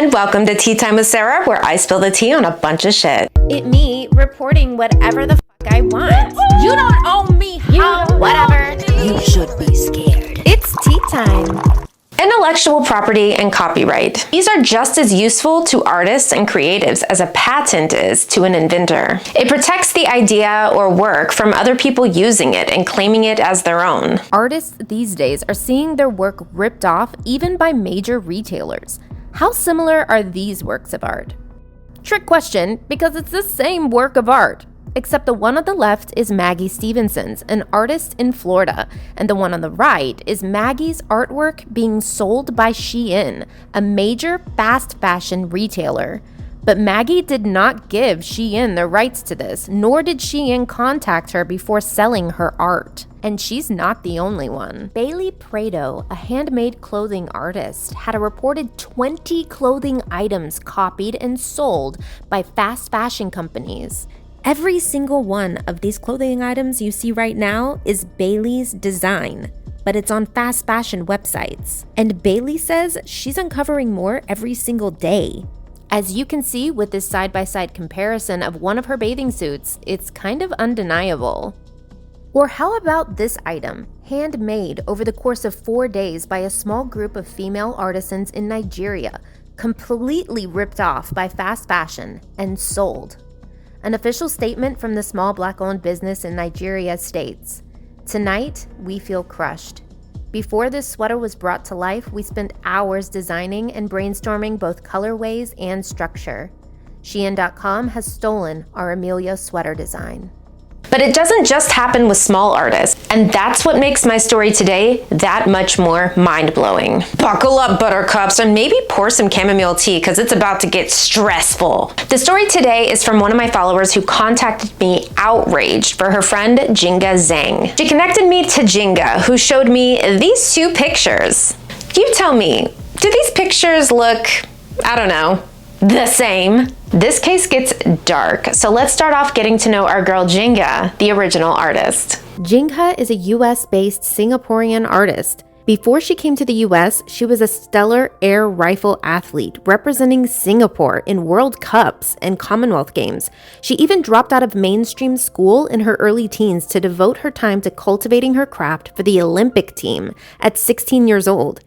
And welcome to Tea Time with Sarah, where I spill the tea on a bunch of shit. It me reporting whatever the fuck I want. You don't own me, Whatever. You should be scared. It's tea time. Intellectual property and copyright. These are just as useful to artists and creatives as a patent is to an inventor. It protects the idea or work from other people using it and claiming it as their own. Artists these days are seeing their work ripped off even by major retailers. How similar are these works of art? Trick question, because it's the same work of art. Except the one on the left is Maggie Stevenson's, an artist in Florida, and the one on the right is Maggie's artwork being sold by Shein, a major fast fashion retailer. But Maggie did not give Shein the rights to this, nor did Shein contact her before selling her art. And she's not the only one. Bailey Prado, a handmade clothing artist, had a reported 20 clothing items copied and sold by fast fashion companies. Every single one of these clothing items you see right now is Bailey's design, but it's on fast fashion websites. And Bailey says she's uncovering more every single day. As you can see with this side-by-side comparison of one of her bathing suits, it's kind of undeniable. Or how about this item, handmade over the course of 4 days by a small group of female artisans in Nigeria, completely ripped off by fast fashion and sold. An official statement from the small Black-owned business in Nigeria states, "Tonight, we feel crushed. Before this sweater was brought to life, we spent hours designing and brainstorming both colorways and structure. Shein.com has stolen our Amelia sweater design." But it doesn't just happen with small artists, and that's what makes my story today that much more mind-blowing. Buckle up, buttercups, and maybe pour some chamomile tea because it's about to get stressful. The story today is from one of my followers who contacted me outraged for her friend Jinga Zhang. She connected me to Jinga, who showed me these two pictures. You tell me, do these pictures look, I don't know, the same? This case gets dark, so let's start off getting to know our girl Jinga, the original artist. Jinga is a US-based Singaporean artist. Before she came to the US, she was a stellar air rifle athlete representing Singapore in World Cups and Commonwealth Games. She even dropped out of mainstream school in her early teens to devote her time to cultivating her craft for the Olympic team at 16 years old.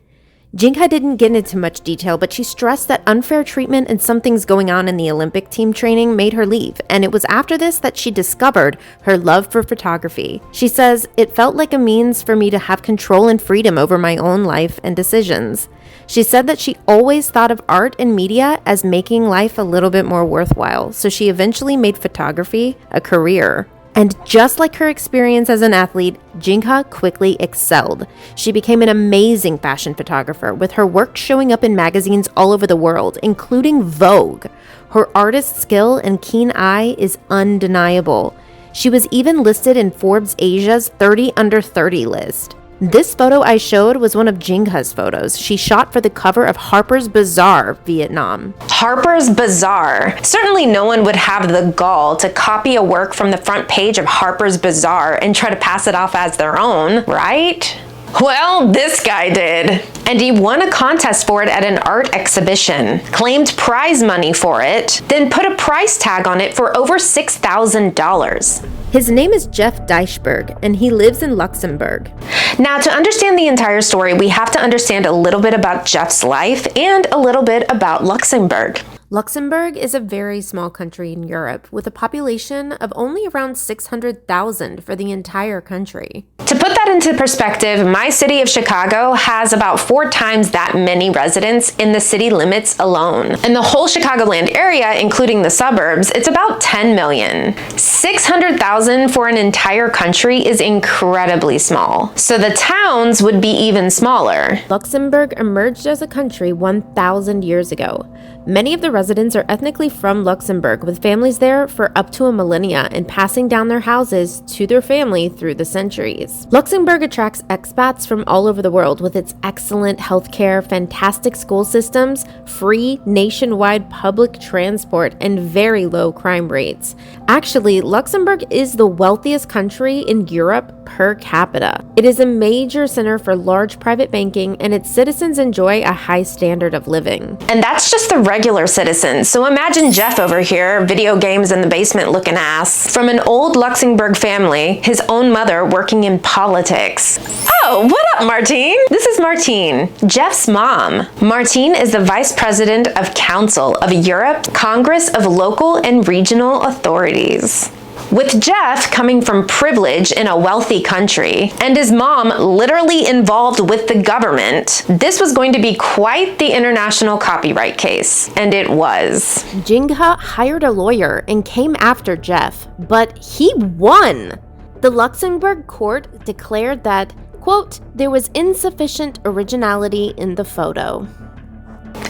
Jinga didn't get into much detail, but she stressed that unfair treatment and some things going on in the Olympic team training made her leave, and it was after this that she discovered her love for photography. She says, "It felt like a means for me to have control and freedom over my own life and decisions." She said that she always thought of art and media as making life a little bit more worthwhile, so she eventually made photography a career. And just like her experience as an athlete, Jinga quickly excelled. She became an amazing fashion photographer, with her work showing up in magazines all over the world, including Vogue. Her artist skill and keen eye is undeniable. She was even listed in Forbes Asia's 30 Under 30 list. This photo I showed was one of Jinga's photos she shot for the cover of Harper's Bazaar, Vietnam. Harper's Bazaar. Certainly no one would have the gall to copy a work from the front page of Harper's Bazaar and try to pass it off as their own, right? Well, this guy did. And he won a contest for it at an art exhibition, claimed prize money for it, then put a price tag on it for over $6,000. His name is Jeff Deichberg, and he lives in Luxembourg. Now, to understand the entire story, we have to understand a little bit about Jeff's life and a little bit about Luxembourg. Luxembourg is a very small country in Europe with a population of only around 600,000 for the entire country. To put that into perspective, my city of Chicago has about 4 times that many residents in the city limits alone. In the whole Chicagoland area, including the suburbs, it's about 10 million. 600,000 for an entire country is incredibly small. So the towns would be even smaller. Luxembourg emerged as a country 1,000 years ago. Many of the residents are ethnically from Luxembourg, with families there for up to a millennia and passing down their houses to their family through the centuries. Luxembourg attracts expats from all over the world with its excellent healthcare, fantastic school systems, free nationwide public transport, and very low crime rates. Actually, Luxembourg is the wealthiest country in Europe per capita. It is a major center for large private banking, and its citizens enjoy a high standard of living. And that's just the regular citizens. So imagine Jeff over here, video games in the basement looking ass. From an old Luxembourg family, his own mother working in politics. Oh, what up, Martine? This is Martine, Jeff's mom. Martine is the Vice President of Council of Europe, Congress of Local and Regional Authorities. With Jeff coming from privilege in a wealthy country, and his mom literally involved with the government, this was going to be quite the international copyright case. And it was. Jinga hired a lawyer and came after Jeff, but he won. The Luxembourg court declared that, quote, there was insufficient originality in the photo.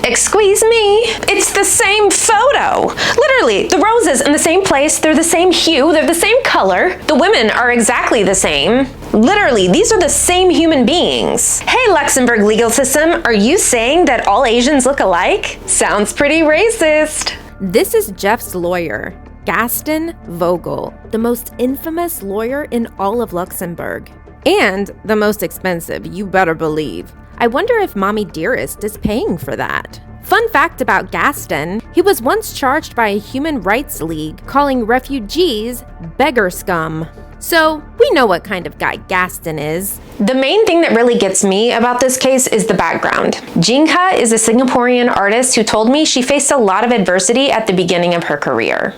Excuse me, it's the same photo. Literally, the roses in the same place, they're the same hue, they're the same color. The women are exactly the same. Literally, these are the same human beings. Hey, Luxembourg legal system, are you saying that all Asians look alike? Sounds pretty racist. This is Jeff's lawyer, Gaston Vogel, the most infamous lawyer in all of Luxembourg. And the most expensive, you better believe. I wonder if Mommy Dearest is paying for that. Fun fact about Gaston, he was once charged by a human rights league calling refugees beggar scum. So we know what kind of guy Gaston is. The main thing that really gets me about this case is the background. Jingha is a Singaporean artist who told me she faced a lot of adversity at the beginning of her career.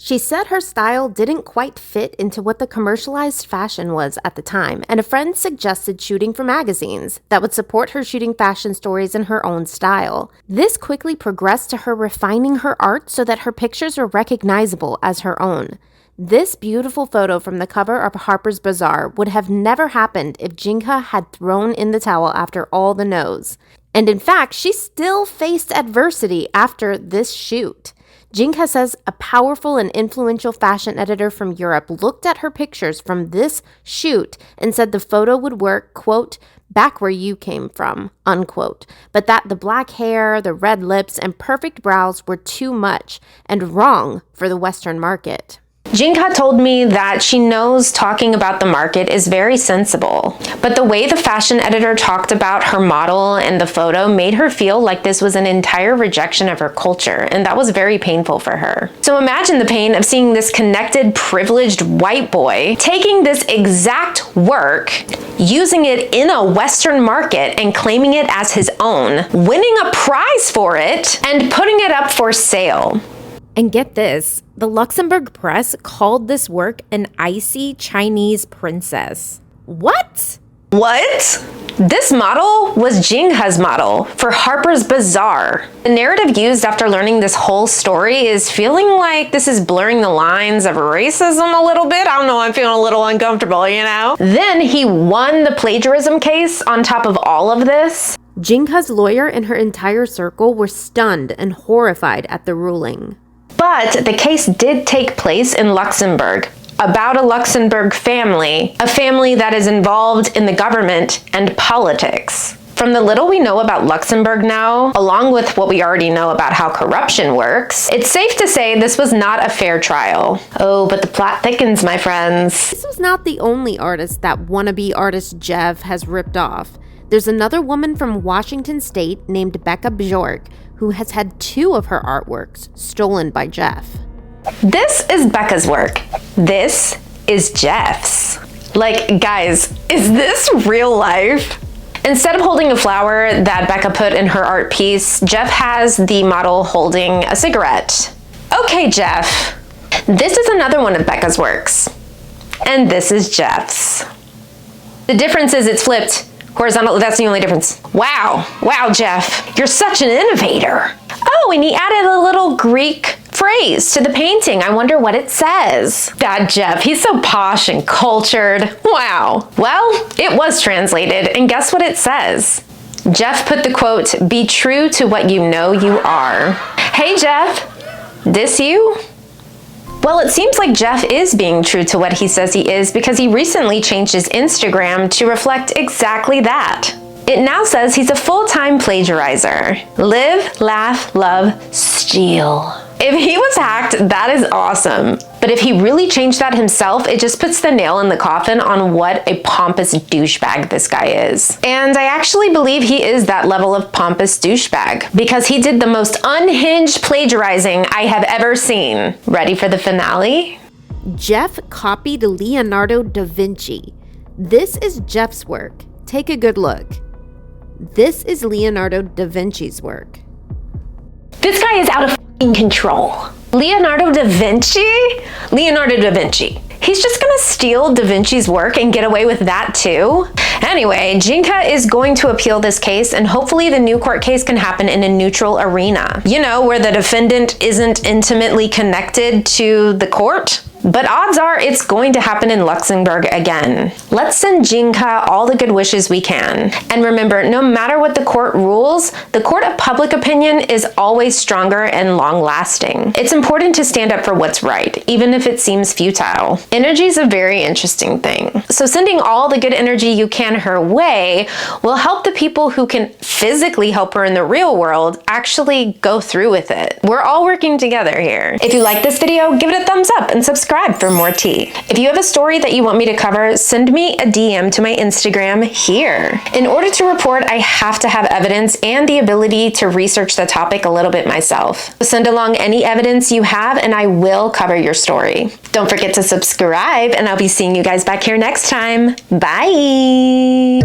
She said her style didn't quite fit into what the commercialized fashion was at the time, and a friend suggested shooting for magazines that would support her shooting fashion stories in her own style. This quickly progressed to her refining her art so that her pictures were recognizable as her own. This beautiful photo from the cover of Harper's Bazaar would have never happened if Jingha had thrown in the towel after all the no's. And in fact, she still faced adversity after this shoot. Jingha says a powerful and influential fashion editor from Europe looked at her pictures from this shoot and said the photo would work, quote, back where you came from, unquote, but that the black hair, the red lips, and perfect brows were too much and wrong for the Western market. Jingha told me that she knows talking about the market is very sensible, but the way the fashion editor talked about her model and the photo made her feel like this was an entire rejection of her culture, and that was very painful for her. So imagine the pain of seeing this connected, privileged white boy taking this exact work, using it in a Western market and claiming it as his own, winning a prize for it, and putting it up for sale. And get this, the Luxembourg press called this work an icy Chinese princess. What? What? This model was Jingha's model for Harper's Bazaar. The narrative used after learning this whole story is feeling like this is blurring the lines of racism a little bit. I don't know, I'm feeling a little uncomfortable, you know? Then he won the plagiarism case on top of all of this. Jingha's lawyer and her entire circle were stunned and horrified at the ruling. But the case did take place in Luxembourg, about a Luxembourg family, a family that is involved in the government and politics. From the little we know about Luxembourg now, along with what we already know about how corruption works, it's safe to say this was not a fair trial. Oh, but the plot thickens, my friends. This was not the only artist that wannabe artist Jeff has ripped off. There's another woman from Washington State named Becca Bjork who has had 2 of her artworks stolen by Jeff. This is Becca's work. This is Jeff's. Like, guys, is this real life? Instead of holding a flower that Becca put in her art piece, Jeff has the model holding a cigarette. Okay, Jeff. This is another one of Becca's works. And this is Jeff's. The difference is it's flipped horizontal, that's the only difference. Wow, Jeff, you're such an innovator. Oh, and he added a little Greek phrase to the painting. I wonder what it says. That Jeff, he's so posh and cultured. Wow. Well, it was translated, and guess what it says? Jeff put the quote, "Be true to what you know you are." Hey Jeff, this you? Well, it seems like Jeff is being true to what he says he is because he recently changed his Instagram to reflect exactly that. It now says he's a full-time plagiarizer. Live, laugh, love, steal. If he was hacked, that is awesome. But if he really changed that himself, it just puts the nail in the coffin on what a pompous douchebag this guy is. And I actually believe he is that level of pompous douchebag because he did the most unhinged plagiarizing I have ever seen. Ready for the finale? Jeff copied Leonardo da Vinci. This is Jeff's work. Take a good look. This is Leonardo da Vinci's work. This guy is out of control. Leonardo da Vinci? Leonardo da Vinci. He's just gonna steal Da Vinci's work and get away with that too? Anyway, Jinga is going to appeal this case and hopefully the new court case can happen in a neutral arena. You know, where the defendant isn't intimately connected to the court. But odds are it's going to happen in Luxembourg again. Let's send Jinga all the good wishes we can. And remember, no matter what the court rules, the court of public opinion is always stronger and long-lasting. It's important to stand up for what's right, even if it seems futile. Energy is a very interesting thing. So sending all the good energy you can her way will help the people who can physically help her in the real world actually go through with it. We're all working together here. If you like this video, give it a thumbs up and subscribe for more tea. If you have a story that you want me to cover, send me a DM to my Instagram here. In order to report, I have to have evidence and the ability to research the topic a little bit myself. Send along any evidence you have and I will cover your story. Don't forget to subscribe and I'll be seeing you guys back here next time. Bye!